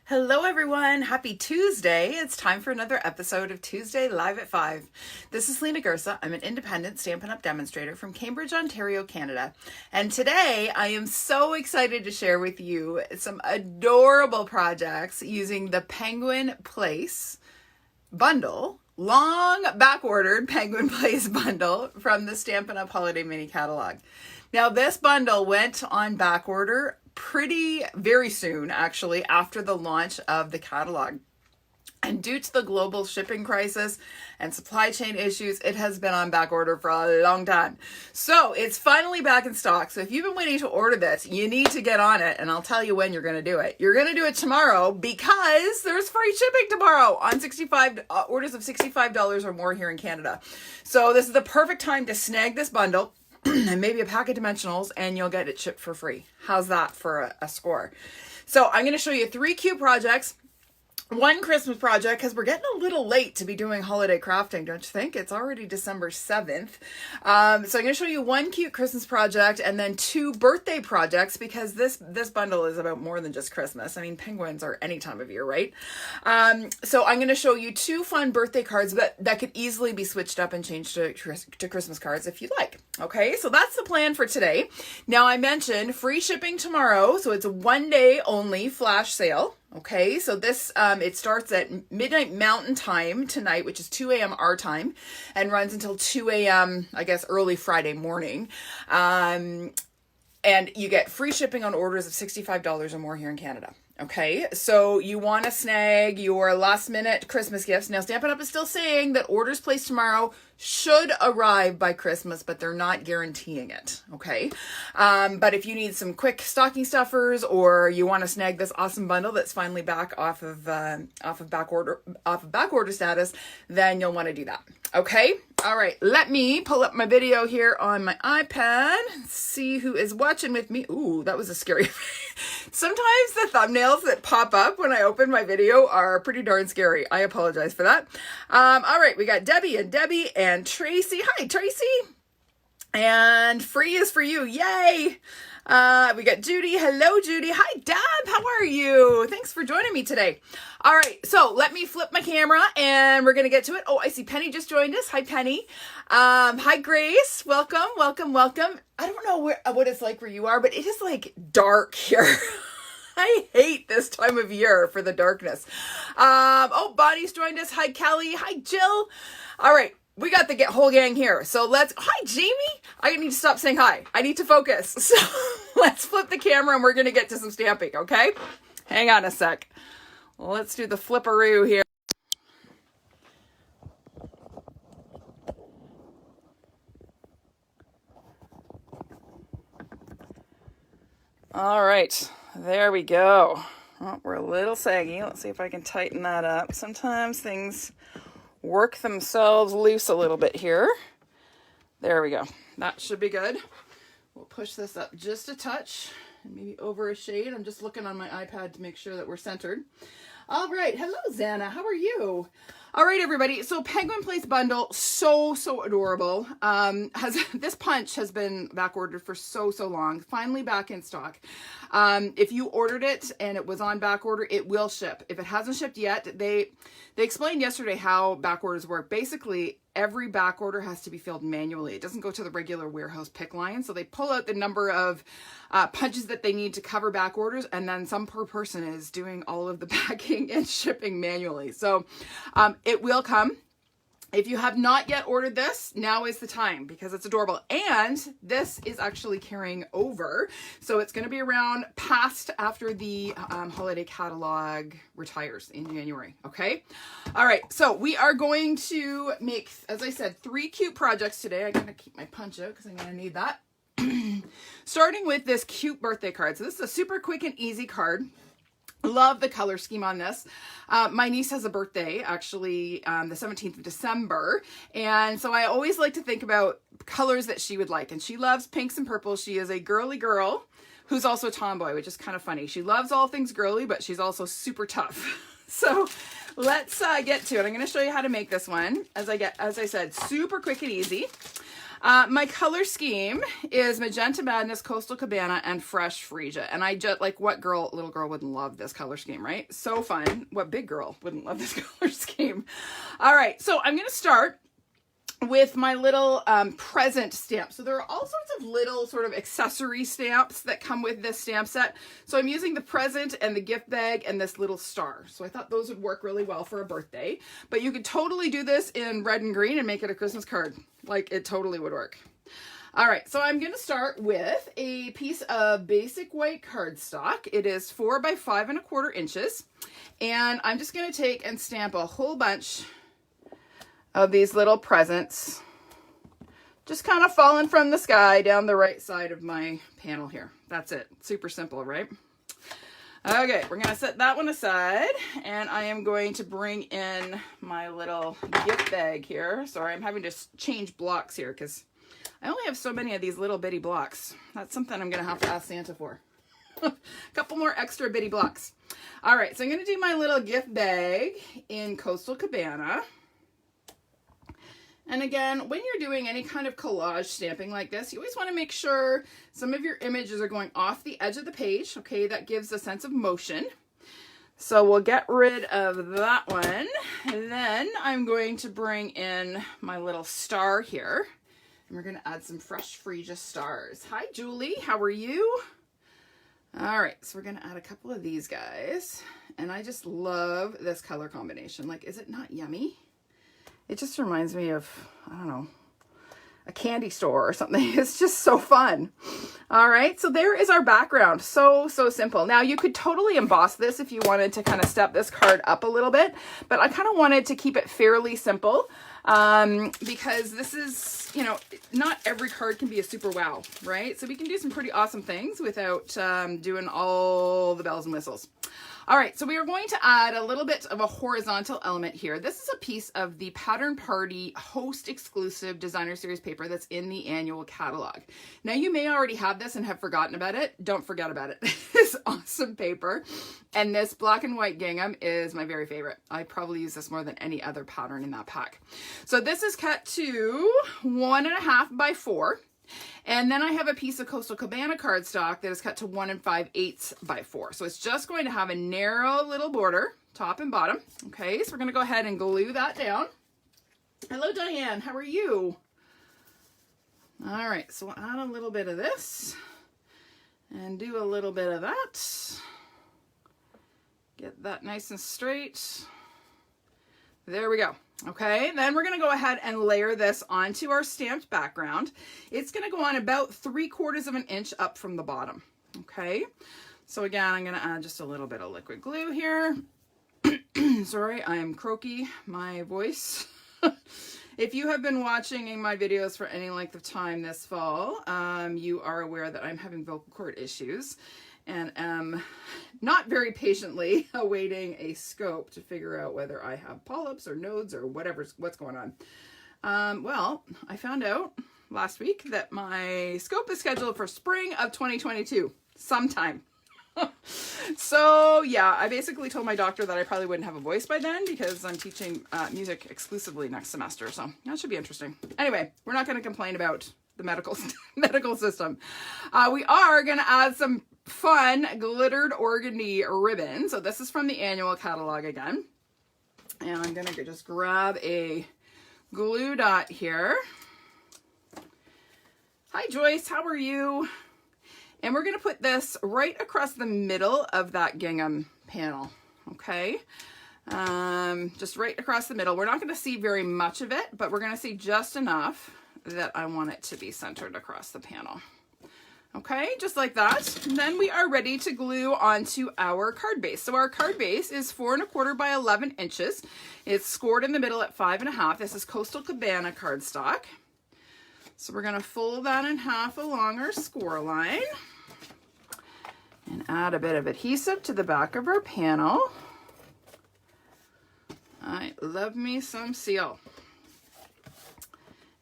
Hello everyone, happy Tuesday. It's time for another episode of Tuesday Live at 5. This is Lena Gersa. I'm an independent Stampin' Up demonstrator from Cambridge, Ontario, Canada. And today I am so excited to share with you some adorable projects using the Penguin Place bundle, long back-ordered Penguin Place bundle from the Stampin' Up Holiday Mini Catalog. Now this bundle went on back order very soon, actually, after the launch of the catalog. And due to the global shipping crisis and supply chain issues, it has been on back order for a long time. So it's finally back in stock. So if you've been waiting to order this, you need to get on it. And I'll tell you when you're going to do it. You're going to do it tomorrow because there's free shipping tomorrow on orders of $65 or more here in Canada. So this is the perfect time to snag this bundle and maybe a pack of dimensionals, and you'll get it shipped for free. How's that for a score? So I'm going to show you 3 cute projects. One Christmas project, because we're getting a little late to be doing holiday crafting, don't you think? It's already December 7th. So I'm going to show you 1 cute Christmas project and then 2 birthday projects, because this bundle is about more than just Christmas. I mean, penguins are any time of year, right? So I'm going to show you 2 fun birthday cards that could easily be switched up and changed to Christmas cards if you'd like. Okay, so that's the plan for today. Now, I mentioned free shipping tomorrow, so it's a 1-day only flash sale. Okay, so this, it starts at midnight Mountain Time tonight, which is 2 a.m. our time, and runs until 2 a.m., I guess, early Friday morning. And you get free shipping on orders of $65 or more here in Canada. Okay, so you want to snag your last minute Christmas gifts. Now, Stampin' Up is still saying that orders placed tomorrow should arrive by Christmas, but they're not guaranteeing it. Okay, but if you need some quick stocking stuffers, or you want to snag this awesome bundle that's finally back off of back order status, then you'll want to do that. Okay, all right. Let me pull up my video here on my iPad. See who is watching with me. Ooh, that was a scary. Sometimes the thumbnails that pop up when I open my video are pretty darn scary. I apologize for that. All right, we got Debbie and Tracy. Hi, Tracy. And free is for you. Yay. We got Judy. Hello, Judy. Hi, Deb. How are you? Thanks for joining me today. All right, so let me flip my camera and we're going to get to it. Oh, I see Penny just joined us. Hi, Penny. Hi, Grace. Welcome. I don't know what it's like where you are, but it is like dark here. I hate this time of year for the darkness. Oh, Bonnie's joined us. Hi, Kelly. Hi, Jill. All right. We got the whole gang here. So hi, Jamie. I need to stop saying hi. I need to focus. So let's flip the camera and we're going to get to some stamping, okay? Hang on a sec. Let's do the flipperoo here. All right, there we go. Oh, we're a little saggy. Let's see if I can tighten that up. Sometimes things work themselves loose a little bit here. There we go. That should be good. We'll push this up just a touch and maybe over a shade. I'm just looking on my iPad to make sure that we're centered. All right. Hello, Xana. How are you? All right, everybody. So Penguin Place bundle, so adorable. This punch has been back ordered for so long. Finally back in stock. If you ordered it and it was on back order, it will ship. If it hasn't shipped yet, they explained yesterday how back orders work. Basically, every back order has to be filled manually. It doesn't go to the regular warehouse pick line. So they pull out the number of punches that they need to cover back orders, and then some per person is doing all of the packing and shipping manually. So it will come. If you have not yet ordered this, now is the time because it's adorable. And this is actually carrying over. So it's going to be around past after the holiday catalog retires in January. Okay. All right. So we are going to make, as I said, 3 cute projects today. I'm going to keep my punch out because I'm going to need that. Starting with this cute birthday card. So this is a super quick and easy card. Love the color scheme on this. My niece has a birthday, actually, the 17th of December. And so I always like to think about colors that she would like. And she loves pinks and purples. She is a girly girl who's also a tomboy, which is kind of funny. She loves all things girly, but she's also super tough. So let's get to it. I'm going to show you how to make this one. As I said, super quick and easy. My color scheme is Magenta Madness, Coastal Cabana, and Fresh Frisia. And I just, like, what little girl wouldn't love this color scheme, right? So fun. What big girl wouldn't love this color scheme? All right, so I'm going to start with my little present stamp. So there are all sorts of little sort of accessory stamps that come with this stamp set. So I'm using the present and the gift bag and this little star. So I thought those would work really well for a birthday. But you could totally do this in red and green and make it a Christmas card. Like, it totally would work. All right, so I'm going to start with a piece of basic white cardstock. It is 4 by 5¼ inches. And I'm just going to take and stamp a whole bunch of these little presents, just kind of falling from the sky down the right side of my panel here. That's it. Super simple, right? Okay, we're going to set that one aside, and I am going to bring in my little gift bag here. Sorry, I'm having to change blocks here because I only have so many of these little bitty blocks. That's something I'm going to have to ask Santa for. A couple more extra bitty blocks. All right, so I'm going to do my little gift bag in Coastal Cabana. And again, when you're doing any kind of collage stamping like this, you always want to make sure some of your images are going off the edge of the page. Okay, that gives a sense of motion. So we'll get rid of that one. And then I'm going to bring in my little star here. And we're going to add some Fresh Frisia stars. Hi, Julie. How are you? All right, so we're going to add a couple of these guys. And I just love this color combination. Like, is it not yummy? It just reminds me of, I don't know, a candy store or something. It's just so fun. All right, so there is our background. So simple. Now, you could totally emboss this if you wanted to kind of step this card up a little bit, but I kind of wanted to keep it fairly simple because this is, you know, not every card can be a super wow, right? So we can do some pretty awesome things without doing all the bells and whistles. All right, so we are going to add a little bit of a horizontal element here. This is a piece of the Pattern Party Host exclusive designer series paper that's in the annual catalog. Now, you may already have this and have forgotten about it. Don't forget about it. It's awesome paper. And this black and white gingham is my very favorite. I probably use this more than any other pattern in that pack. So this is cut to 1.5 by 4. And then I have a piece of Coastal Cabana cardstock that is cut to 1 5/8 by 4. So it's just going to have a narrow little border, top and bottom. Okay, so we're going to go ahead and glue that down. Hello, Diane. How are you? All right, so we'll add a little bit of this and do a little bit of that. Get that nice and straight. There we go. Okay, then we're going to go ahead and layer this onto our stamped background. It's going to go on about 3/4 of an inch up from the bottom. Okay, so again, I'm going to add just a little bit of liquid glue here. Sorry, I am croaky, my voice. If you have been watching my videos for any length of time this fall, you are aware that I'm having vocal cord issues and am not very patiently awaiting a scope to figure out whether I have polyps or nodes or what's going on. Well, I found out last week that my scope is scheduled for spring of 2022, sometime. So yeah, I basically told my doctor that I probably wouldn't have a voice by then because I'm teaching music exclusively next semester. So that should be interesting. Anyway, we're not going to complain about the medical system. We are going to add some fun glittered organdy ribbon. So this is from the annual catalog again. And I'm going to just grab a glue dot here. Hi, Joyce. How are you? And we're going to put this right across the middle of that gingham panel. Okay. Just right across the middle. We're not going to see very much of it, but we're going to see just enough that I want it to be centered across the panel. Okay, just like that. And then we are ready to glue onto our card base. So our card base is 4¼ by 11 inches. It's scored in the middle at 5.5. This is Coastal Cabana cardstock. So we're going to fold that in half along our score line and add a bit of adhesive to the back of our panel. I love me some seal.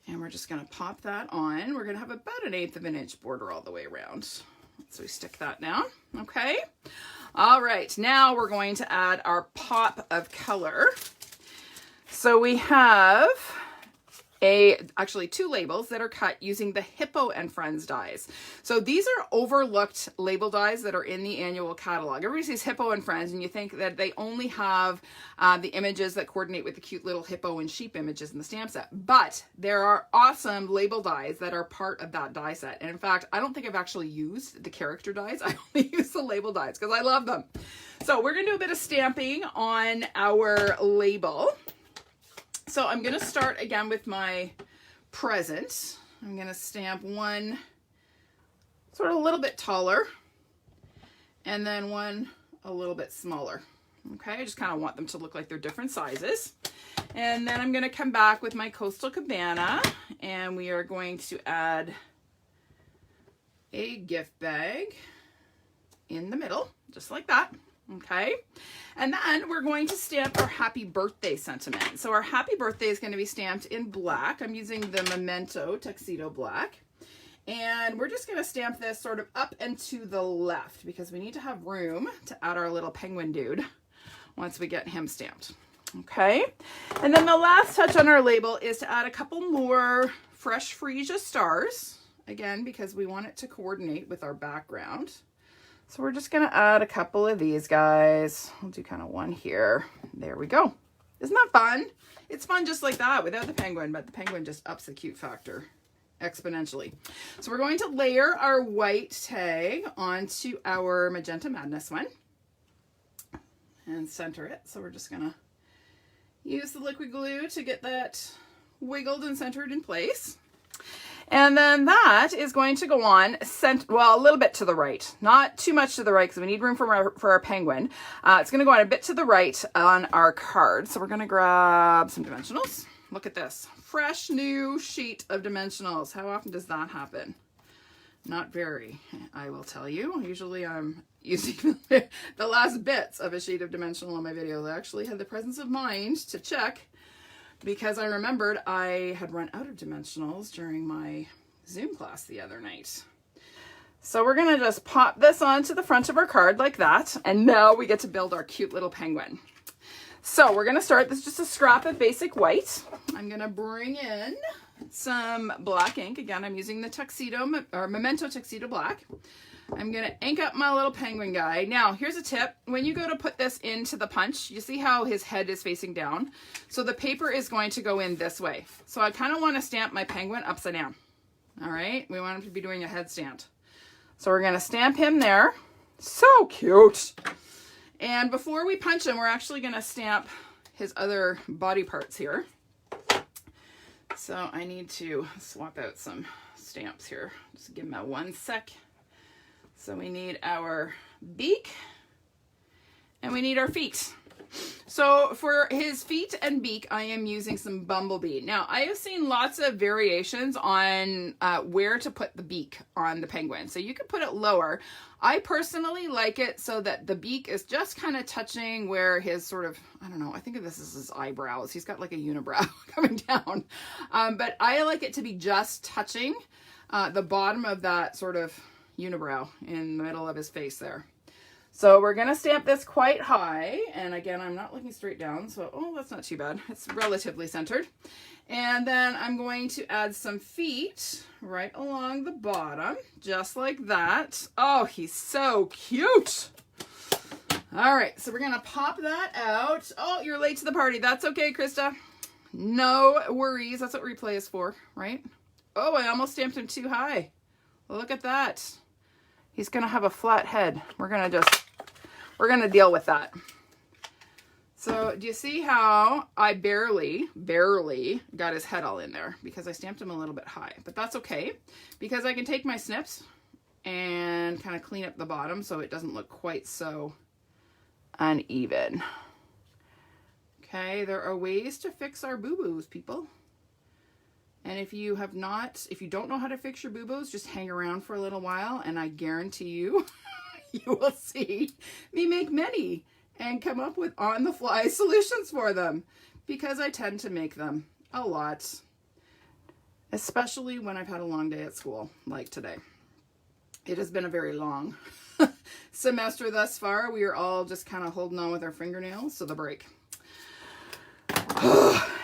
And we're just going to pop that on. We're going to have about 1/8 of an inch border all the way around. So we stick that down. Okay. All right. Now we're going to add our pop of color. So we have actually 2 labels that are cut using the Hippo and Friends dies. So these are overlooked label dies that are in the annual catalog. Everybody sees Hippo and Friends and you think that they only have the images that coordinate with the cute little hippo and sheep images in the stamp set. But there are awesome label dies that are part of that die set. And in fact, I don't think I've actually used the character dies. I only use the label dies because I love them. So we're going to do a bit of stamping on our label. So I'm going to start again with my present. I'm going to stamp one sort of a little bit taller and then one a little bit smaller. Okay, I just kind of want them to look like they're different sizes. And then I'm going to come back with my Coastal Cabana and we are going to add a gift bag in the middle, just like that. Okay, and then we're going to stamp our happy birthday sentiment. So our happy birthday is going to be stamped in black. I'm using the Memento Tuxedo Black. And we're just going to stamp this sort of up and to the left because we need to have room to add our little penguin dude once we get him stamped. Okay, and then the last touch on our label is to add a couple more fresh freesia stars, again, because we want it to coordinate with our background. So we're just going to add a couple of these guys. We'll do kind of one here. There we go. Isn't that fun? It's fun just like that without the penguin, but the penguin just ups the cute factor exponentially. So we're going to layer our white tag onto our Magenta Madness one and center it. So we're just going to use the liquid glue to get that wiggled and centered in place. And then that is going to go on, well, a little bit to the right, not too much to the right because we need room for our penguin. It's going to go on a bit to the right on our card. So we're going to grab some dimensionals. Look at this, fresh new sheet of dimensionals. How often does that happen? Not very, I will tell you. Usually I'm using the last bits of a sheet of dimensional on my videos. I actually had the presence of mind to check because I remembered I had run out of dimensionals during my Zoom class the other night. So we're going to just pop this onto the front of our card like that. And now we get to build our cute little penguin. So we're going to start, this is just a scrap of basic white. I'm going to bring in some black ink. Again, I'm using the Memento Tuxedo Black. I'm going to ink up my little penguin guy. Now, here's a tip. When you go to put this into the punch, you see how his head is facing down? So the paper is going to go in this way. So I kind of want to stamp my penguin upside down. All right, we want him to be doing a headstand. So we're going to stamp him there. So cute. And before we punch him, we're actually going to stamp his other body parts here. So I need to swap out some stamps here. Just give him a 1 sec. So we need our beak and we need our feet. So for his feet and beak, I am using some Bumblebee. Now, I have seen lots of variations on where to put the beak on the penguin. So you could put it lower. I personally like it so that the beak is just kind of touching where his sort of, I don't know, I think of this as his eyebrows. He's got like a unibrow coming down. But I like it to be just touching the bottom of that sort of unibrow in the middle of his face there. So we're going to stamp this quite high. And again, I'm not looking straight down. So, oh, that's not too bad. It's relatively centered. And then I'm going to add some feet right along the bottom, just like that. Oh, he's so cute. All right, so we're going to pop that out. Oh, you're late to the party. That's okay, Krista. No worries. That's what replay is for, right? Oh, I almost stamped him too high. Look at that. He's going to have a flat head. We're going to deal with that. So do you see how I barely got his head all in there because I stamped him a little bit high, but that's okay because I can take my snips and kind of clean up the bottom so it doesn't look quite so uneven. Okay, there are ways to fix our boo-boos, people. And if you don't know how to fix your boo-boos, just hang around for a little while and I guarantee you, you will see me make many and come up with on-the-fly solutions for them because I tend to make them a lot, especially when I've had a long day at school like today. It has been a very long semester thus far. We are all just kind of holding on with our fingernails to the break.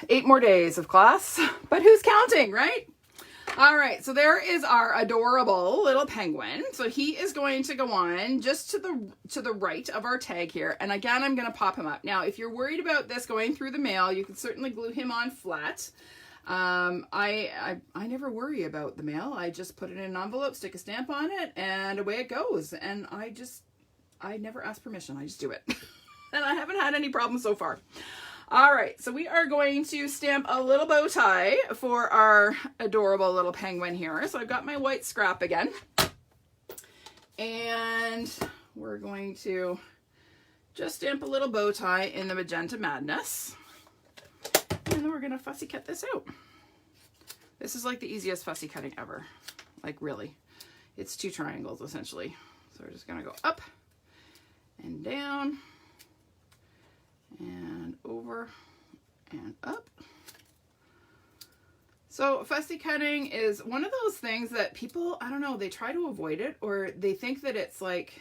8 more days of class, but who's counting, right? All right, so there is our adorable little penguin. So he is going to go on just to the right of our tag here. And again, I'm going to pop him up. Now, if you're worried about this going through the mail, you can certainly glue him on flat. I never worry about the mail. I just put it in an envelope, stick a stamp on it, and away it goes. And I never ask permission. I just do it. And I haven't had any problems so far. All right, so we are going to stamp a little bow tie for our adorable little penguin here. So I've got my white scrap again. And we're going to just stamp a little bow tie in the Magenta Madness. And then we're going to fussy cut this out. This is like the easiest fussy cutting ever. Like really. It's 2 triangles essentially. So we're just going to go up and down. And over and up. So fussy cutting is one of those things that people, I don't know, they try to avoid it, or they think that it's like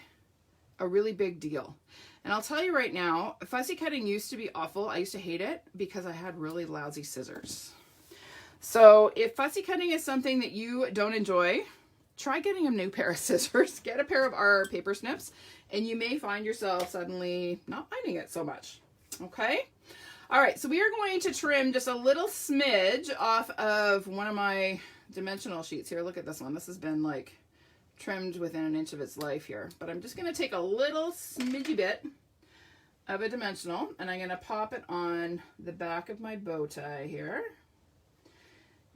a really big deal. And I'll tell you right now, fussy cutting used to be awful. I used to hate it because I had really lousy scissors. So if fussy cutting is something that you don't enjoy, try getting a new pair of scissors. Get a pair of our paper snips, and you may find yourself suddenly not minding it so much. Okay. All right. So we are going to trim just a little smidge off of one of my dimensional sheets here. Look at this one. This has been like trimmed within an inch of its life here, but I'm just going to take a little smidgy bit of a dimensional and I'm going to pop it on the back of my bow tie here,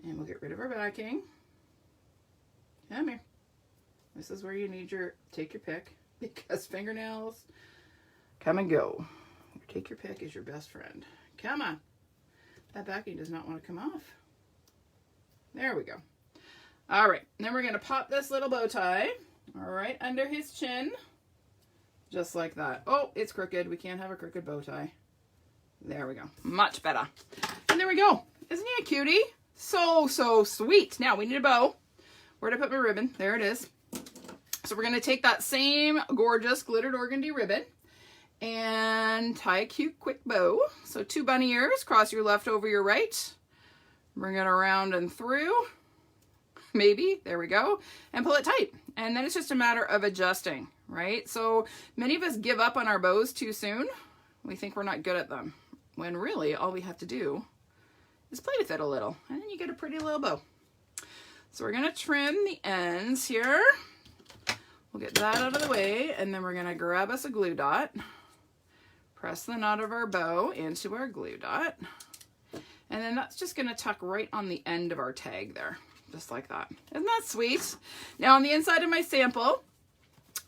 and we'll get rid of our backing. Come here. This is where you need take your pick, because fingernails come and go. Take your pick is your best friend. Come on. That backing does not want to come off. There we go. All right. Then we're going to pop this little bow tie right under his chin. Just like that. Oh, it's crooked. We can't have a crooked bow tie. There we go. Much better. And there we go. Isn't he a cutie? So, so sweet. Now we need a bow. Where'd I put my ribbon? There it is. So we're going to take that same gorgeous glittered organdy ribbon and tie a cute quick bow. So 2 bunny ears, cross your left over your right, bring it around and through, maybe, there we go, and pull it tight. And then it's just a matter of adjusting, right? So many of us give up on our bows too soon. We think we're not good at them, when really all we have to do is play with it a little, and then you get a pretty little bow. So we're going to trim the ends here. We'll get that out of the way, and then we're going to grab us a glue dot, press the knot of our bow into our glue dot, and then that's just going to tuck right on the end of our tag there, just like that. Isn't that sweet? Now on the inside of my sample,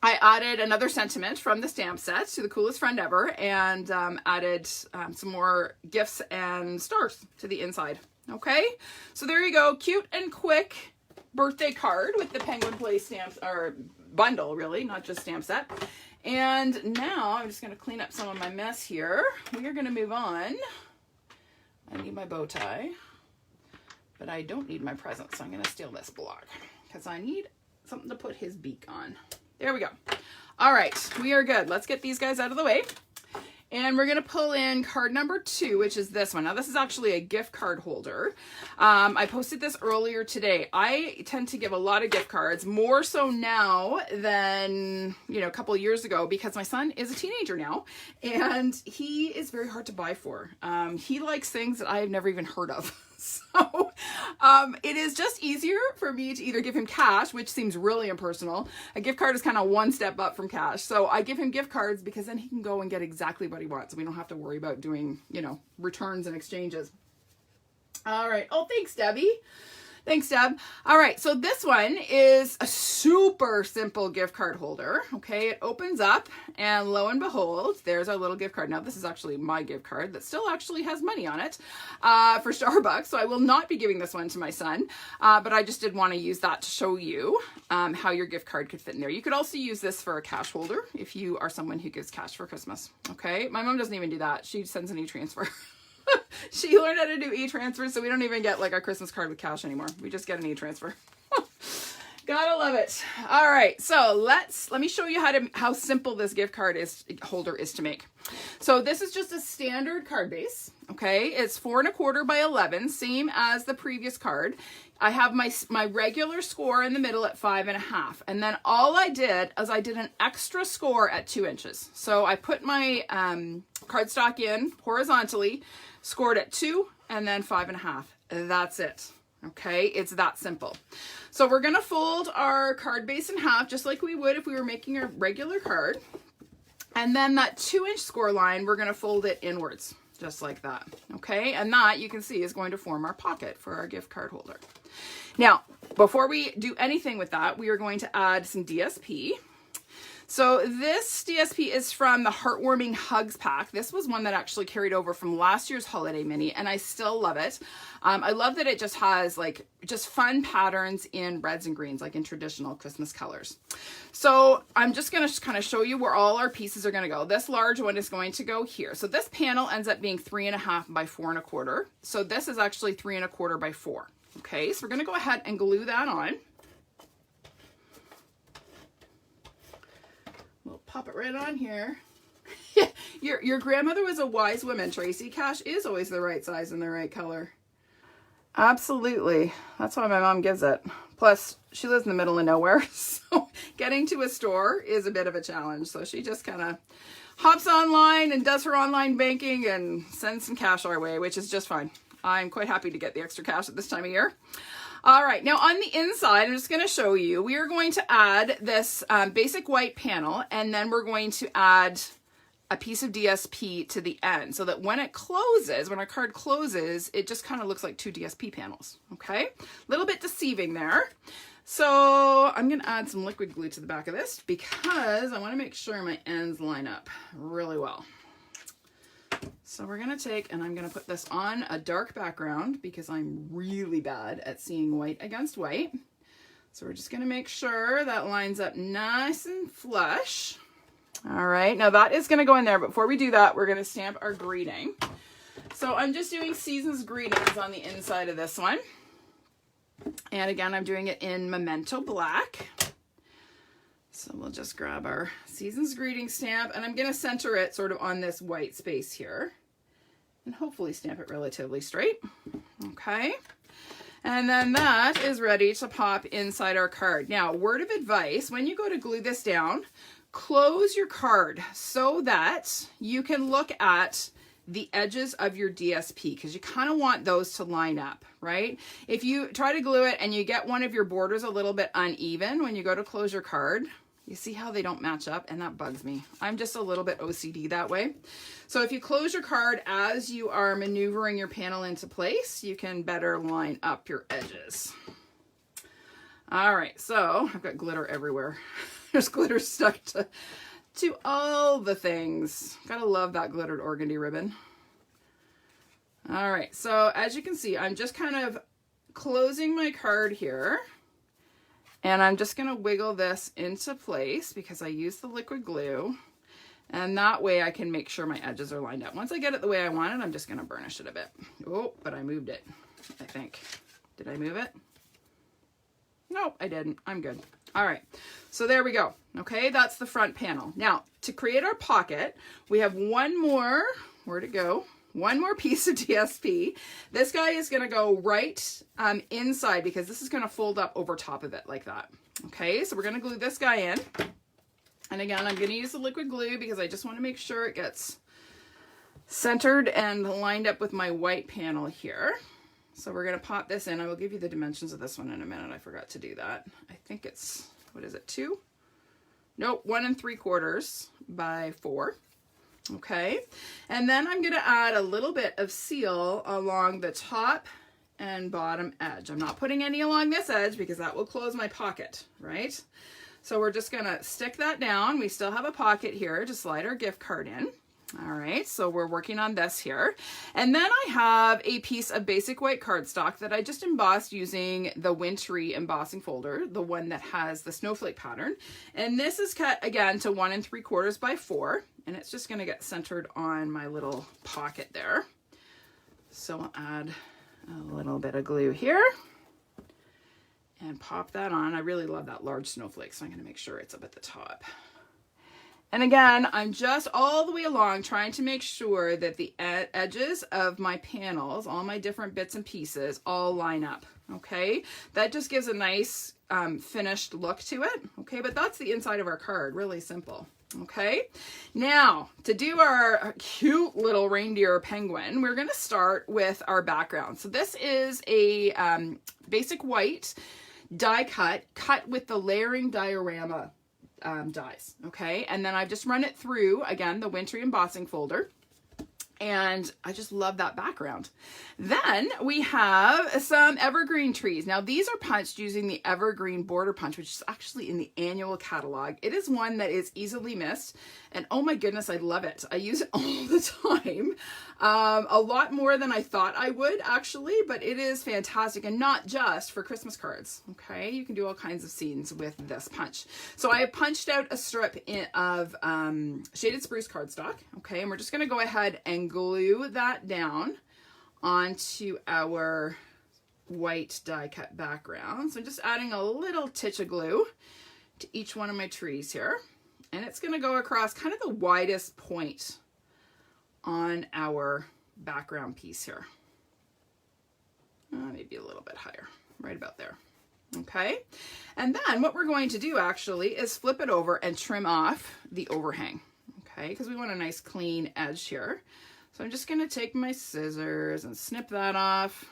I added another sentiment from the stamp set, to the coolest friend ever, and added some more gifts and stars to the inside. Okay, so there you go, cute and quick birthday card with the Penguin Play stamps, or bundle really, not just stamp set. And now I'm just going to clean up some of my mess here. We are going to move on. I need my bow tie, but I don't need my present, so I'm going to steal this block because I need something to put his beak on. There we go. All right, we are good. Let's get these guys out of the way. And we're going to pull in card number 2, which is this one. Now, this is actually a gift card holder. I posted this earlier today. I tend to give a lot of gift cards, more so now than, a couple of years ago, because my son is a teenager now, and he is very hard to buy for. He likes things that I have never even heard of. So it is just easier for me to either give him cash, which seems really impersonal. A gift card is kind of one step up from cash. So I give him gift cards because then he can go and get exactly what he wants. We don't have to worry about doing, returns and exchanges. All right. Oh, thanks, Debbie. Thanks, Deb. All right, so this one is a super simple gift card holder. Okay, it opens up, and lo and behold, there's our little gift card. Now, this is actually my gift card that still actually has money on it for Starbucks, so I will not be giving this one to my son, but I just did want to use that to show you how your gift card could fit in there. You could also use this for a cash holder if you are someone who gives cash for Christmas. Okay, my mom doesn't even do that. She sends an e-transfer. She learned how to do e-transfer, so we don't even get like our Christmas card with cash anymore. We just get an e-transfer. Gotta love it. All right, so let me show you how simple this gift card holder is to make. So this is just a standard card base. Okay, it's 4 1/4 by 11, same as the previous card. I have my regular score in the middle at 5 1/2, and then all I did is I did an extra score at 2 inches. So I put my cardstock in horizontally, scored at 2, and then 5 1/2. That's it. Okay, it's that simple. So we're gonna fold our card base in half, just like we would if we were making a regular card. And then that 2-inch score line, we're gonna fold it inwards, just like that, okay? And that, you can see, is going to form our pocket for our gift card holder. Now, before we do anything with that, we are going to add some DSP. So this DSP is from the Heartwarming Hugs pack. This was one that actually carried over from last year's holiday mini, and I still love it. I love that it just has like just fun patterns in reds and greens, like in traditional Christmas colors. So I'm just going to kind of show you where all our pieces are going to go. This large one is going to go here. So this panel ends up being 3 1/2 by 4 1/4. So this is actually 3 1/4 by 4. Okay, so we're going to go ahead and glue that on. We'll pop it right on here. Your grandmother was a wise woman, Tracy. Cash is always the right size and the right color. Absolutely. That's why my mom gives it. Plus, she lives in the middle of nowhere, so getting to a store is a bit of a challenge. So she just kind of hops online and does her online banking and sends some cash our way, which is just fine. I'm quite happy to get the extra cash at this time of year. All right, now on the inside, I'm just going to show you, we are going to add this basic white panel, and then we're going to add a piece of DSP to the end so that when it closes, when our card closes, it just kind of looks like 2 DSP panels, okay? A little bit deceiving there. So I'm going to add some liquid glue to the back of this because I want to make sure my ends line up really well. So we're going to take, and I'm going to put this on a dark background because I'm really bad at seeing white against white. So we're just going to make sure that lines up nice and flush. All right, now that is going to go in there. But before we do that, we're going to stamp our greeting. So I'm just doing Season's Greetings on the inside of this one. And again, I'm doing it in Memento Black. So we'll just grab our Season's Greeting stamp, and I'm going to center it sort of on this white space here and hopefully stamp it relatively straight. Okay. And then that is ready to pop inside our card. Now, word of advice, when you go to glue this down, close your card so that you can look at the edges of your DSP because you kind of want those to line up, right? If you try to glue it and you get one of your borders a little bit uneven when you go to close your card, you see how they don't match up, and that bugs me. I'm just a little bit OCD that way. So if you close your card as you are maneuvering your panel into place, you can better line up your edges. All right, so I've got glitter everywhere. There's glitter stuck to all the things. Gotta love that glittered organdy ribbon. All right, so as you can see, I'm just kind of closing my card here. And I'm just going to wiggle this into place because I use the liquid glue. And that way I can make sure my edges are lined up. Once I get it the way I want it, I'm just going to burnish it a bit. Oh, but I moved it, I think. Did I move it? Nope, I didn't. I'm good. All right, so there we go. Okay, that's the front panel. Now, to create our pocket, we have one more, where'd it go? One more piece of DSP. This guy is going to go right inside because this is going to fold up over top of it like that. Okay, so we're going to glue this guy in. And again, I'm going to use the liquid glue because I just want to make sure it gets centered and lined up with my white panel here. So we're going to pop this in. I will give you the dimensions of this one in a minute. I forgot to do that. I think it's, what is it, 2? Nope, 1 3/4 by 4. Okay, and then I'm going to add a little bit of seal along the top and bottom edge. I'm not putting any along this edge because that will close my pocket, right? So we're just going to stick that down. We still have a pocket here to slide our gift card in. All right, so we're working on this here. And then I have a piece of basic white cardstock that I just embossed using the wintry embossing folder, the one that has the snowflake pattern. And this is cut again to 1 3/4 by 4. And it's just going to get centered on my little pocket there. So I'll add a little bit of glue here and pop that on. I really love that large snowflake, so I'm going to make sure it's up at the top. And again, I'm just all the way along trying to make sure that the edges of my panels, all my different bits and pieces, all line up, okay? That just gives a nice finished look to it, okay? But that's the inside of our card, really simple, okay? Now, to do our cute little reindeer penguin, we're gonna start with our background. So this is a basic white die cut with the layering diorama dies, okay? And then I've just run it through, again, the wintry embossing folder, and I just love that background. Then we have some evergreen trees. Now these are punched using the evergreen border punch, which is actually in the annual catalog. It is one that is easily missed, and oh my goodness, I love it. I use it all the time. A lot more than I thought I would, actually, but it is fantastic, and not just for Christmas cards, okay? You can do all kinds of scenes with this punch. So I have punched out a strip of shaded spruce cardstock, okay? And we're just gonna go ahead and glue that down onto our white die cut background. So I'm just adding a little titch of glue to each one of my trees here. And it's gonna go across kind of the widest point on our background piece here. Maybe a little bit higher, right about there. Okay, and then what we're going to do actually is flip it over and trim off the overhang, okay, because we want a nice clean edge here. So I'm just going to take my scissors and snip that off,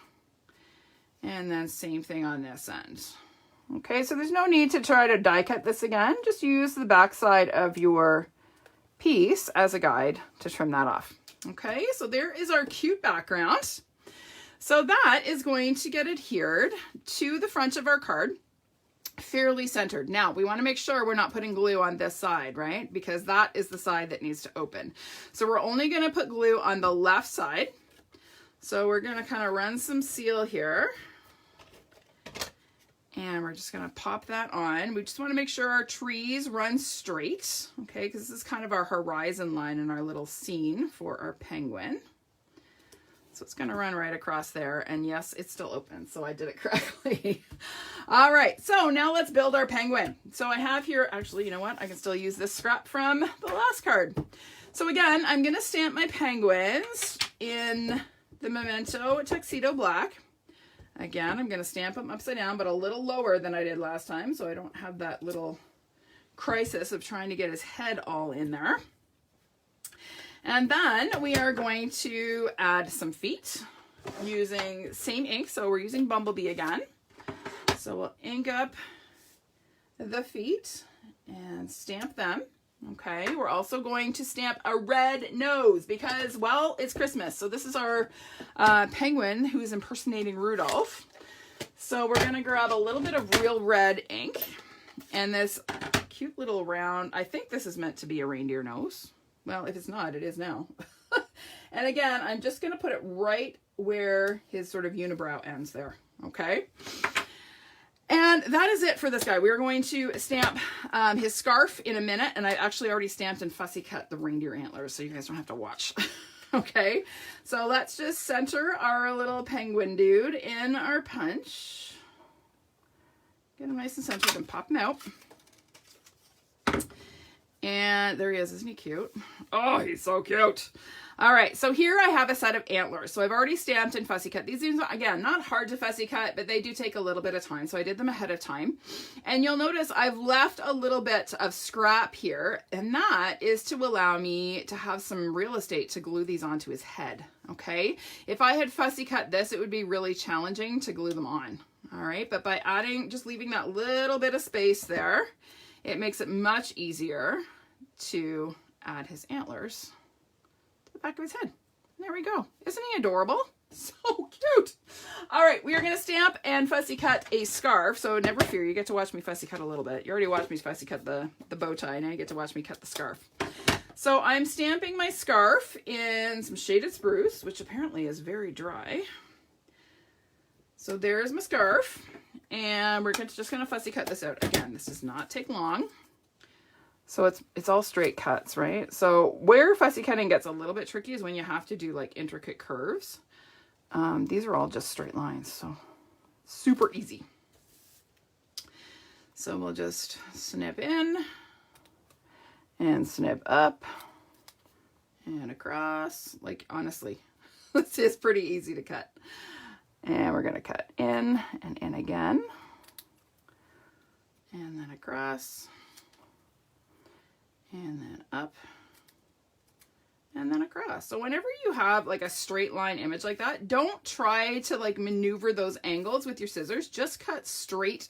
and then same thing on this end. Okay, so there's no need to try to die cut this again. Just use the back side of your piece as a guide to trim that off. Okay, so there is our cute background. So that is going to get adhered to the front of our card, fairly centered. Now we want to make sure we're not putting glue on this side, right? Because that is the side that needs to open. So we're only going to put glue on the left side. So we're going to kind of run some seal here. And we're just going to pop that on. We just want to make sure our trees run straight, okay? Because this is kind of our horizon line in our little scene for our penguin. So it's going to run right across there. And yes, it's still open, so I did it correctly. All right, so now let's build our penguin. So I have here, actually, you know what? I can still use this scrap from the last card. So again, I'm going to stamp my penguins in the Memento Tuxedo Black. Again, I'm going to stamp them upside down, but a little lower than I did last time, so I don't have that little crisis of trying to get his head all in there. And then we are going to add some feet using same ink, so we're using Bumblebee again. So we'll ink up the feet and stamp them. Okay, we're also going to stamp a red nose because, well, it's Christmas. So this is our penguin who is impersonating Rudolph. So we're going to grab a little bit of real red ink and this cute little round, I think this is meant to be a reindeer nose. Well, if it's not, it is now. And again, I'm just going to put it right where his sort of unibrow ends there. Okay. And that is it for this guy. We're going to stamp his scarf in a minute, and I actually already stamped and fussy cut the reindeer antlers, so you guys don't have to watch. Okay, so let's just center our little penguin dude in our punch. Get him nice and centered and pop him out. And there he is. Isn't he cute? Oh, he's so cute. All right, so here I have a set of antlers. So I've already stamped and fussy cut. These, again, not hard to fussy cut, but they do take a little bit of time. So I did them ahead of time. And you'll notice I've left a little bit of scrap here, and that is to allow me to have some real estate to glue these onto his head, okay? If I had fussy cut this, it would be really challenging to glue them on, all right? But by adding, just leaving that little bit of space there, it makes it much easier to add his antlers to the back of his head. There we go. Isn't he adorable? So cute. All right, we are going to stamp and fussy cut a scarf. So never fear, you get to watch me fussy cut a little bit. You already watched me fussy cut the bow tie. Now you get to watch me cut the scarf. So I'm stamping my scarf in some shaded spruce, which apparently is very dry. So there's my scarf. And we're just going to fussy cut this out. Again, this does not take long. So it's all straight cuts, right? So where fussy cutting gets a little bit tricky is when you have to do like intricate curves. These are all just straight lines, so super easy. So we'll just snip in and snip up and across. Like, honestly, this is pretty easy to cut. And we're going to cut in and in again, and then across, and then up, and then across. So whenever you have like a straight line image like that, don't try to like maneuver those angles with your scissors. Just cut straight,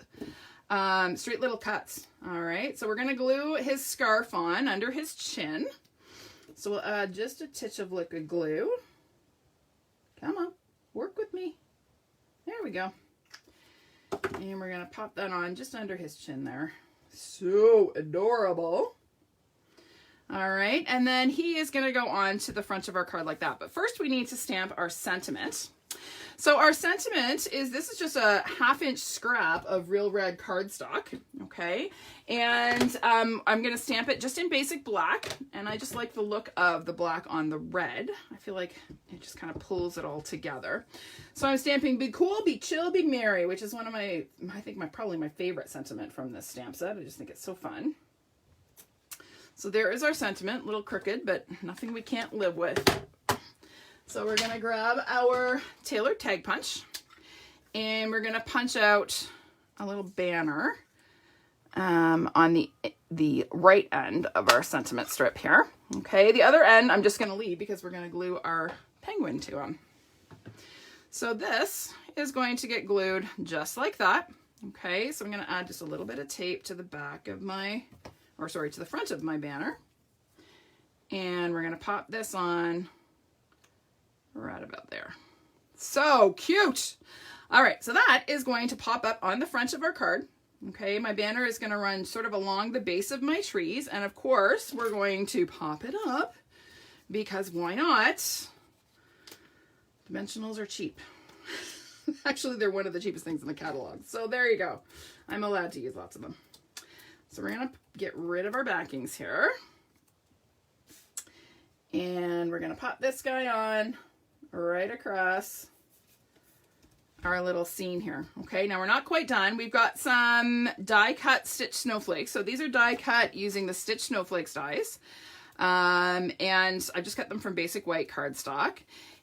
straight little cuts. All right, so we're going to glue his scarf on under his chin. So we'll add just a titch of liquid glue. Come on, work with me. There we go. And we're going to pop that on just under his chin there. So adorable. All right, and then he is going to go on to the front of our card like that. But first we need to stamp our sentiment. So our sentiment is, this is just a 1/2-inch scrap of real red cardstock, okay? And I'm going to stamp it just in basic black, and I just like the look of the black on the red. I feel like it just kind of pulls it all together. So I'm stamping Be Cool, Be Chill, Be Merry, which is one of my, I think probably my favorite sentiment from this stamp set. I just think it's so fun. So there is our sentiment, a little crooked, but nothing we can't live with. So we're going to grab our tailored tag punch, and we're going to punch out a little banner on the right end of our sentiment strip here. Okay, the other end I'm just going to leave because we're going to glue our penguin to him. So this is going to get glued just like that. Okay, so I'm going to add just a little bit of tape to the back of my, or sorry, to the front of my banner. And we're going to pop this on right about there. So cute. All right, so that is going to pop up on the front of our card. Okay, my banner is going to run sort of along the base of my trees, and of course we're going to pop it up because why not? Dimensionals are cheap. Actually, they're one of the cheapest things in the catalog. So there you go. I'm allowed to use lots of them. So we're going to get rid of our backings here. And we're going to pop this guy on right across our little scene here. Okay, now we're not quite done. We've got some die cut stitch snowflakes. So these are die cut using the Stitch Snowflakes dies. And I just cut them from basic white cardstock.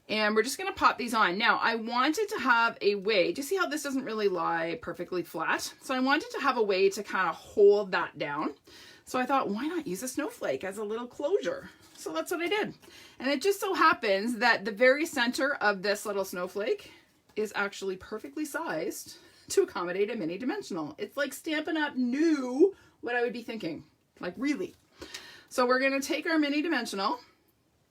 And we're just going to pop these on. Now, I wanted to have a way, do you see how this doesn't really lie perfectly flat? So I wanted to have a way to kind of hold that down. So I thought, why not use a snowflake as a little closure? So that's what I did. And it just so happens that the very center of this little snowflake is actually perfectly sized to accommodate a mini dimensional. It's like Stampin' Up! Knew what I would be thinking, like really. So we're going to take our mini dimensional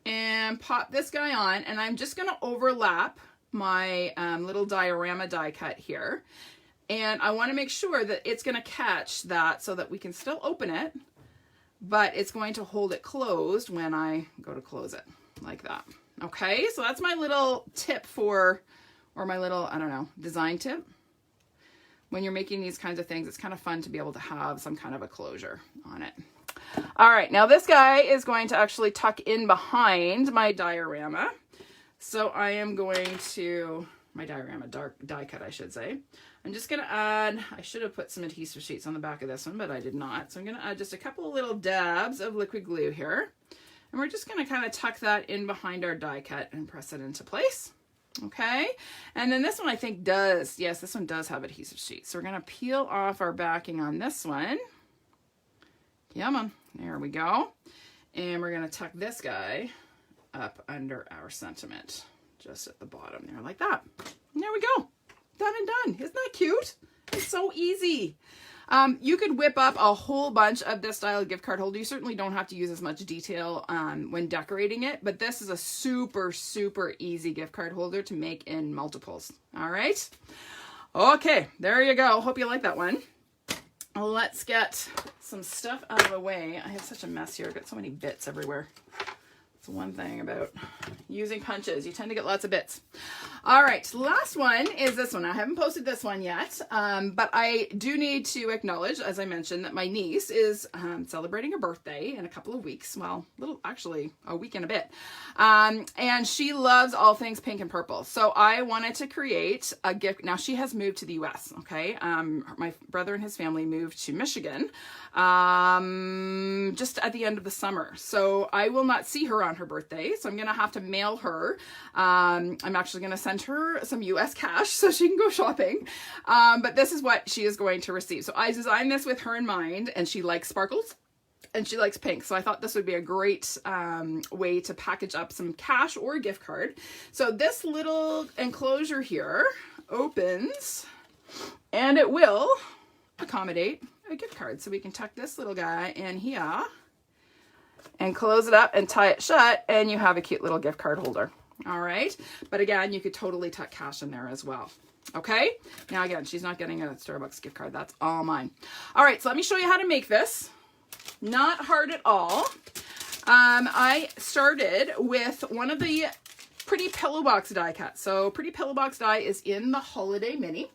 and pop this guy on, and I'm just going to overlap my little diorama die cut here. And I want to make sure that it's going to catch that so that we can still open it, but it's going to hold it closed when I go to close it, like that. Okay, so that's my little tip for, or my little, I don't know, design tip. When you're making these kinds of things, it's kind of fun to be able to have some kind of a closure on it. All right, now this guy is going to actually tuck in behind my diorama. So I am going to, my diorama die cut, I should say. I'm just going to add, I should have put some adhesive sheets on the back of this one, but I did not. So I'm going to add just a couple of little dabs of liquid glue here. And we're just going to kind of tuck that in behind our die cut and press it into place. Okay. And then this one I think does, yes, this one does have adhesive sheets. So we're going to peel off our backing on this one. Come on. There we go. And we're going to tuck this guy up under our sentiment, just at the bottom there, like that. And there we go. Done and done. Isn't that cute? It's so easy. You could whip up a whole bunch of this style of gift card holder. You certainly don't have to use as much detail when decorating it, but this is a super, super easy gift card holder to make in multiples. All right. Okay, there you go. Hope you like that one. Let's get some stuff out of the way. I have such a mess here. I've got so many bits everywhere. It's one thing about using punches. You tend to get lots of bits. All right, so the last one is this one. I haven't posted this one yet, but I do need to acknowledge, as I mentioned, that my niece is celebrating her birthday in a couple of weeks. Well, actually a week and a bit. And she loves all things pink and purple. So I wanted to create a gift. Now she has moved to the US, okay? My brother and his family moved to Michigan just at the end of the summer. So I will not see her on her birthday. So I'm going to have to mail her. I'm actually going to send her some US cash so she can go shopping. But this is what she is going to receive. So I designed this with her in mind, and she likes sparkles and she likes pink. So I thought this would be a great way to package up some cash or a gift card. So this little enclosure here opens and it will accommodate a gift card. So we can tuck this little guy in here and close it up and tie it shut, and you have a cute little gift card holder. All right. But again, you could totally tuck cash in there as well. Okay. Now again, she's not getting a Starbucks gift card. That's all mine. All right. So let me show you how to make this. Not hard at all. I started with one of the Pretty Pillow Box die cuts. So Pretty Pillow Box die is in the Holiday Mini.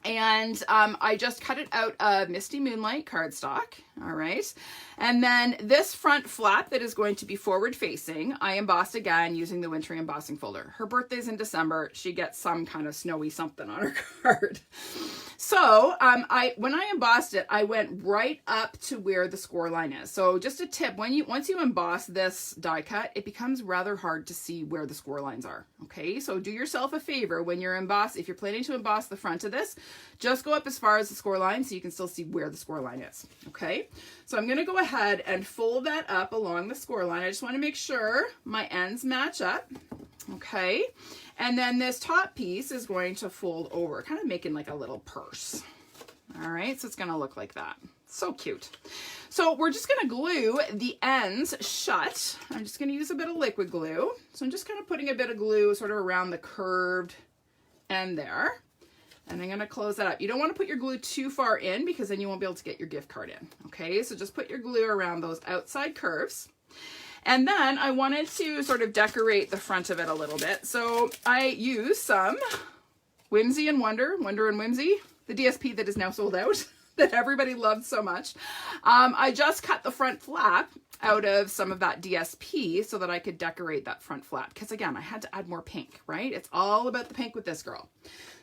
And I just cut it out of Misty Moonlight cardstock. All right. And then this front flap that is going to be forward facing, I embossed again using the Wintry embossing folder. Her birthday's in December. She gets some kind of snowy something on her card. So when I embossed it, I went right up to where the score line is. So just a tip, once you emboss this die cut, it becomes rather hard to see where the score lines are. Okay, so do yourself a favor when you're if you're planning to emboss the front of this, just go up as far as the score line so you can still see where the score line is. Okay, so I'm going to go ahead and fold that up along the score line. I just want to make sure my ends match up. Okay, and then this top piece is going to fold over, kind of making like a little purse. All right, so it's going to look like that. So cute. So we're just going to glue the ends shut. I'm just going to use a bit of liquid glue. So I'm just kind of putting a bit of glue sort of around the curved end there. And I'm going to close that up. You don't want to put your glue too far in because then you won't be able to get your gift card in. Okay, so just put your glue around those outside curves. And then I wanted to sort of decorate the front of it a little bit. So I used some Whimsy and Wonder and Whimsy, the DSP that is now sold out, that everybody loved so much. I just cut the front flap out of some of that DSP so that I could decorate that front flap. Because again, I had to add more pink, right? It's all about the pink with this girl.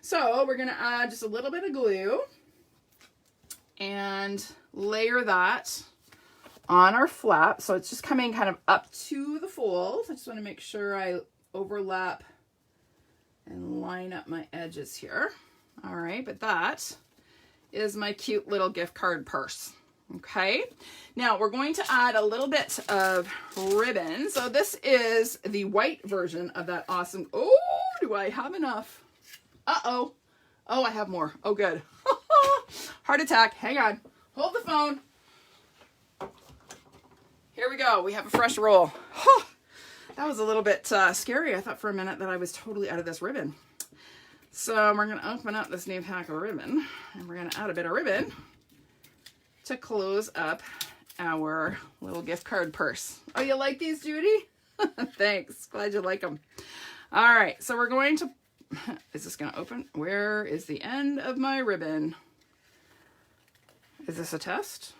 So we're going to add just a little bit of glue and layer that on our flap. So it's just coming kind of up to the folds. I just want to make sure I overlap and line up my edges here. All right, but that is my cute little gift card purse. Okay, now we're going to add a little bit of ribbon. So this is the white version of that awesome, oh, do I have enough? Uh-oh. Oh, I have more. Oh, good. Heart attack. Hang on. Hold the phone. Here we go. We have a fresh roll. That was a little bit scary. I thought for a minute that I was totally out of this ribbon. So we're going to open up this new pack of ribbon, and we're going to add a bit of ribbon to close up our little gift card purse. Oh, you like these, Judy? Thanks. Glad you like them. All right. So we're going to, is this going to open? Where is the end of my ribbon? Is this a test?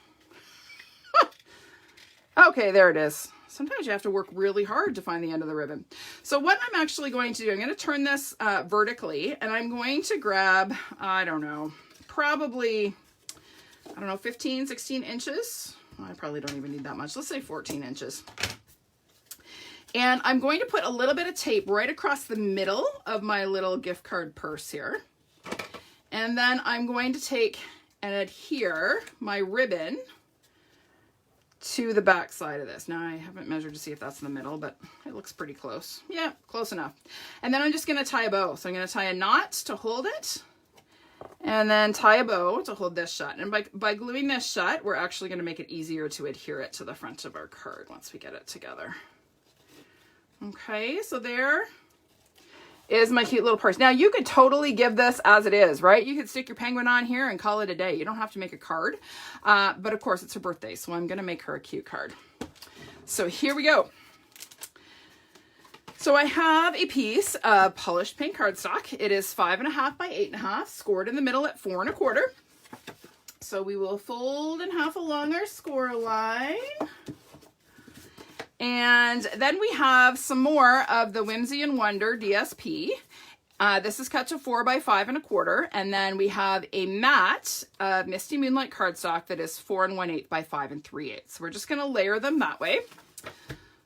Okay, there it is. Sometimes you have to work really hard to find the end of the ribbon. So what I'm actually going to do, I'm going to turn this vertically, and I'm going to grab, I don't know, probably, 15, 16 inches. I probably don't even need that much. Let's say 14 inches. And I'm going to put a little bit of tape right across the middle of my little gift card purse here. And then I'm going to take and adhere my ribbon to the back side of this. Now I haven't measured to see if that's in the middle, but it looks pretty close. Yeah, close enough. And then I'm just going to tie a bow. So I'm going to tie a knot to hold it, and then tie a bow to hold this shut. And by gluing this shut, we're actually going to make it easier to adhere it to the front of our card once we get it together. Okay, so there is my cute little purse. Now you could totally give this as it is, right? You could stick your penguin on here and call it a day. You don't have to make a card, but of course it's her birthday, so I'm gonna make her a cute card. So here we go. So I have a piece of polished pink cardstock. It is 5.5 by 8.5, scored in the middle at 4 1/4. So we will fold in half along our score line. And then we have some more of the Whimsy and Wonder DSP. This is cut to 4 by 5 1/4. And then we have a matte Misty Moonlight cardstock that is 4 1/8 by 5 3/8. So we're just going to layer them that way.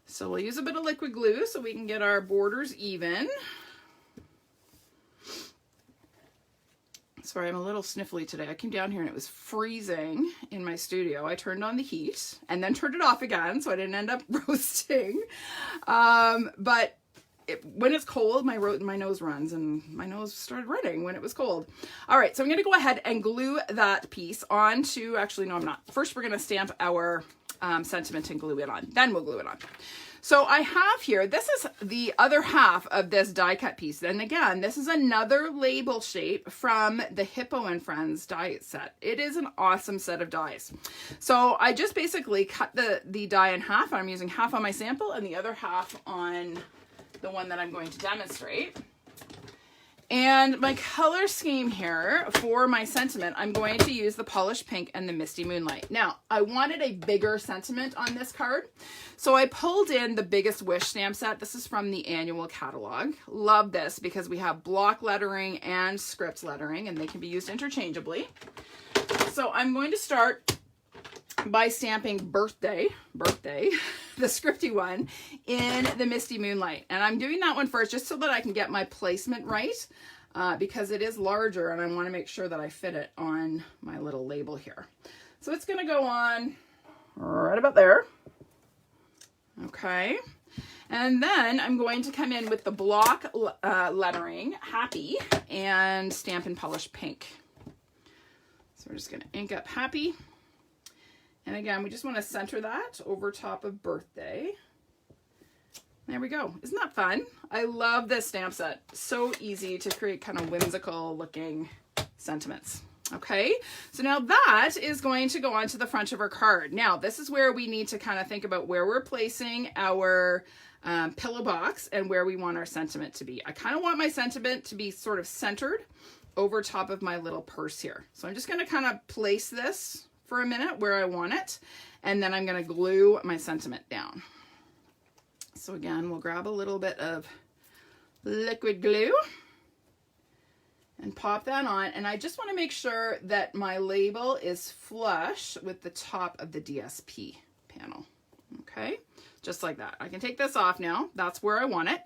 So we'll use a bit of liquid glue so we can get our borders even. Sorry, I'm a little sniffly today. I came down here and it was freezing in my studio. I turned on the heat and then turned it off again so I didn't end up roasting. But when it's cold, my nose runs, and my nose started running when it was cold. All right, so I'm going to go ahead and glue that piece onto, actually, no, I'm not. First, we're going to stamp our sentiment and glue it on. Then we'll glue it on. So I have here, this is the other half of this die cut piece. And again, this is another label shape from the Hippo and Friends die set. It is an awesome set of dies. So I just basically cut the die in half. I'm using half on my sample and the other half on the one that I'm going to demonstrate. And my color scheme here for my sentiment, I'm going to use the polished pink and the Misty Moonlight. Now, I wanted a bigger sentiment on this card, so I pulled in the Biggest Wish stamp set. This is from the annual catalog. Love this because we have block lettering and script lettering, and they can be used interchangeably. So I'm going to start by stamping birthday, the scripty one, in the Misty Moonlight. And I'm doing that one first just so that I can get my placement right, because it is larger and I want to make sure that I fit it on my little label here. So it's going to go on right about there. Okay. And then I'm going to come in with the block lettering, Happy, and Stampin' Polished Pink. So we're just going to ink up Happy. And again, we just want to center that over top of birthday. There we go. Isn't that fun? I love this stamp set. So easy to create kind of whimsical looking sentiments. Okay, so now that is going to go onto the front of our card. Now, this is where we need to kind of think about where we're placing our pillow box and where we want our sentiment to be. I kind of want my sentiment to be sort of centered over top of my little purse here. So I'm just going to kind of place this for a minute where I want it, and then I'm going to glue my sentiment down. So again, we'll grab a little bit of liquid glue and pop that on, and I just want to make sure that my label is flush with the top of the DSP panel. Okay, just like that. I can take this off now. That's where I want it.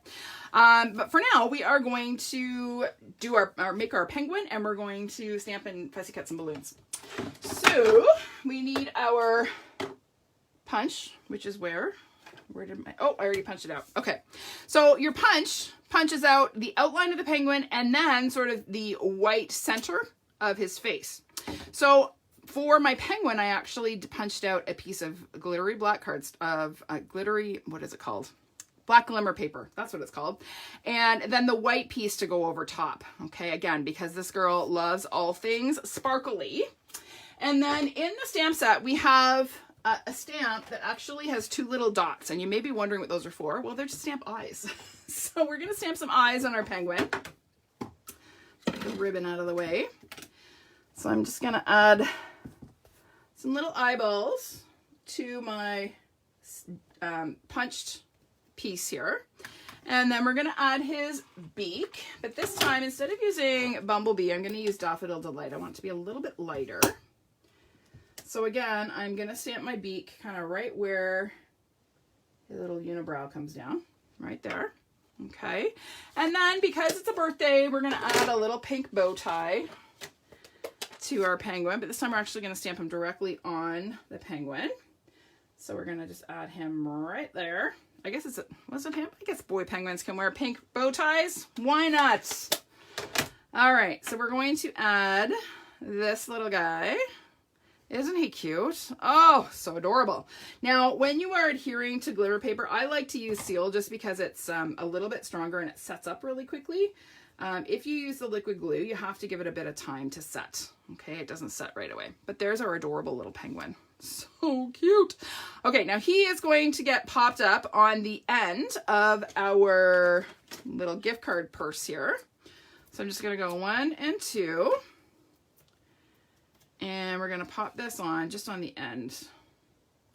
But for now, we are going to do make our penguin, and we're going to stamp in fussy cuts and balloons. So we need our punch, which is where did my, oh, I already punched it out. Okay. So your punch punches out the outline of the penguin and then sort of the white center of his face. So for my penguin, I actually punched out a piece of glittery black cards of glittery, what is it called? Black glimmer paper. That's what it's called. And then the white piece to go over top. Okay. Again, because this girl loves all things sparkly. And then in the stamp set, we have a stamp that actually has two little dots. And you may be wondering what those are for. Well, they're to stamp eyes. So we're going to stamp some eyes on our penguin. Get the ribbon out of the way. So I'm just going to add some little eyeballs to my punched piece here. And then we're going to add his beak. But this time, instead of using Bumblebee, I'm going to use Daffodil Delight. I want it to be a little bit lighter. So again, I'm going to stamp my beak kind of right where the little unibrow comes down, right there. Okay. And then because it's a birthday, we're going to add a little pink bow tie to our penguin. But this time we're actually going to stamp him directly on the penguin. So we're going to just add him right there. I guess it's, was it him? I guess boy penguins can wear pink bow ties. Why not? All right. So we're going to add this little guy. Isn't he cute? Oh, so adorable. Now, when you are adhering to glitter paper, I like to use Seal just because it's a little bit stronger and it sets up really quickly. If you use the liquid glue, you have to give it a bit of time to set. Okay, it doesn't set right away. But there's our adorable little penguin. So cute. Okay, now he is going to get popped up on the end of our little gift card purse here. So I'm just going to go 1 and 2. And we're going to pop this on just on the end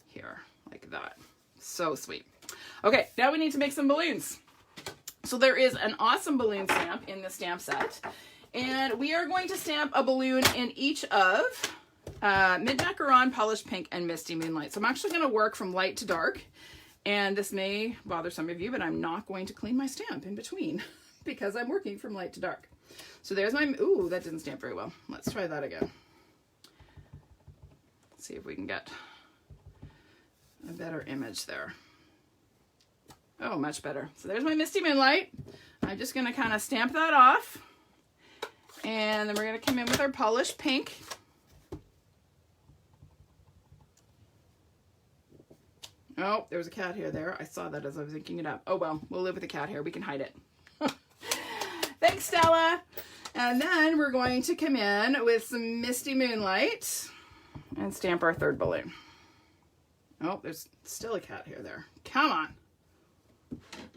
here, like that. So sweet. Okay, now we need to make some balloons. So there is an awesome balloon stamp in the stamp set. And we are going to stamp a balloon in each of Midnight Macaron, Polished Pink, and Misty Moonlight. So I'm actually going to work from light to dark. And this may bother some of you, but I'm not going to clean my stamp in between because I'm working from light to dark. So there's my, ooh, that didn't stamp very well. Let's try that again. Let's see if we can get a better image there. Oh, much better. So there's my Misty Moonlight. I'm just going to kind of stamp that off. And then we're going to come in with our Polished Pink. Oh, there was a cat hair there. I saw that as I was inking it up. Oh, well, we'll live with the cat hair. We can hide it. Thanks, Stella. And then we're going to come in with some Misty Moonlight and stamp our third balloon. Oh, there's still a cat hair there. Come on.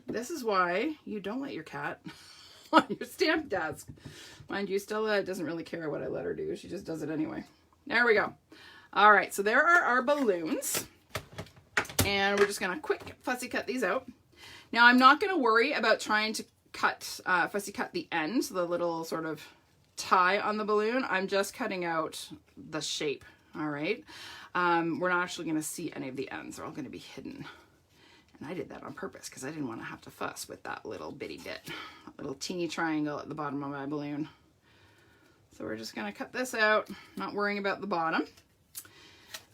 This is why you don't let your cat on your stamp desk. Mind you, Stella doesn't really care what I let her do. She just does it anyway. There we go. All right, so there are our balloons. And we're just going to quick fussy cut these out. Now, I'm not going to worry about trying to cut, fussy cut the end, the little sort of tie on the balloon. I'm just cutting out the shape, all right? We're not actually going to see any of the ends. They're all going to be hidden. And I did that on purpose because I didn't want to have to fuss with that little bitty bit, that little teeny triangle at the bottom of my balloon. So we're just going to cut this out, not worrying about the bottom.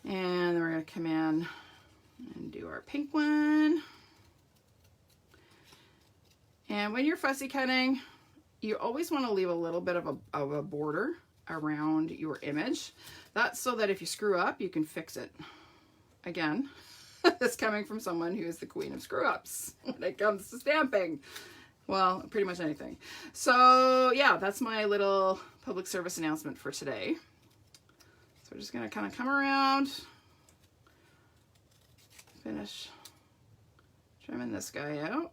And then we're going to come in and do our pink one. And when you're fussy cutting, you always want to leave a little bit of a border around your image. That's so that if you screw up, you can fix it. Again, this coming from someone who is the queen of screw ups when it comes to stamping. Well, pretty much anything. So yeah, that's my little public service announcement for today. So we're just going to kind of come around, finish trimming this guy out.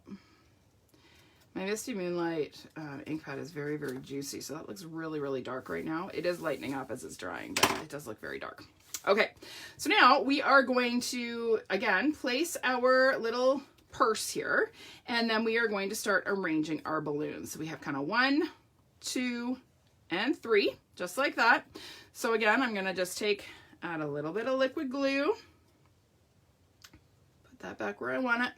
My Misty Moonlight ink pad is very, very juicy, so that looks really, really dark right now. It is lightening up as it's drying, but it does look very dark. Okay, so now we are going to, again, place our little purse here, and then we are going to start arranging our balloons. So we have kind of 1, 2, and 3, just like that. So again, I'm going to just add a little bit of liquid glue, put that back where I want it,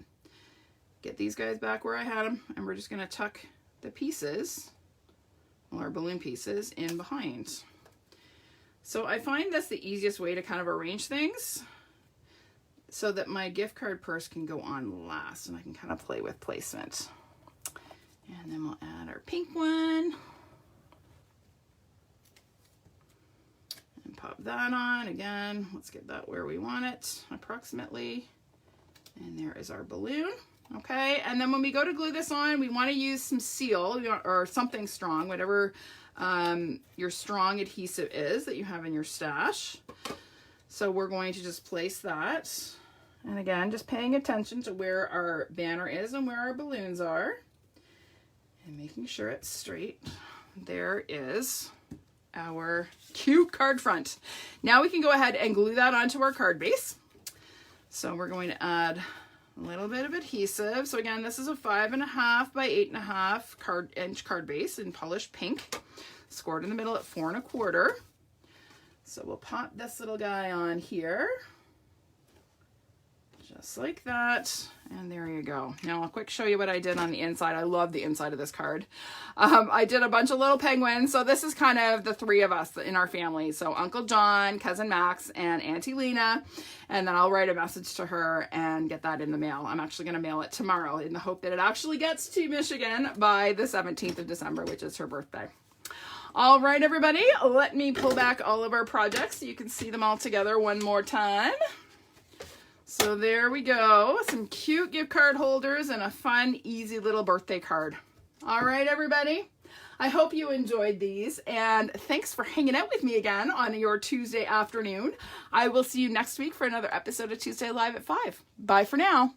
get these guys back where I had them, and we're just going to tuck the pieces, well, our balloon pieces, in behind. So I find that's the easiest way to kind of arrange things so that my gift card purse can go on last and I can kind of play with placement. And then we'll add our pink one and pop that on. Again, let's get that where we want it approximately. And there is our balloon. Okay, and then when we go to glue this on, we want to use some seal or something strong, whatever your strong adhesive is that you have in your stash. So we're going to just place that. And again, just paying attention to where our banner is and where our balloons are. And making sure it's straight. There is our cute card front. Now we can go ahead and glue that onto our card base. So we're going to add a little bit of adhesive. So again, this is a 5.5 by 8.5 inch card base in polished pink, scored in the middle at 4 1/4. So we'll pop this little guy on here, just like that. And there you go. Now I'll quick show you what I did on the inside. I love the inside of this card. I did a bunch of little penguins. So this is kind of the 3 of us in our family. So Uncle John, Cousin Max, and Auntie Lena. And then I'll write a message to her and get that in the mail. I'm actually going to mail it tomorrow in the hope that it actually gets to Michigan by the 17th of December, which is her birthday. All right, everybody, let me pull back all of our projects so you can see them all together one more time. So there we go, some cute gift card holders and a fun, easy little birthday card. All right, everybody, I hope you enjoyed these, and thanks for hanging out with me again on your Tuesday afternoon. I will see you next week for another episode of Tuesday Live at 5. Bye for now.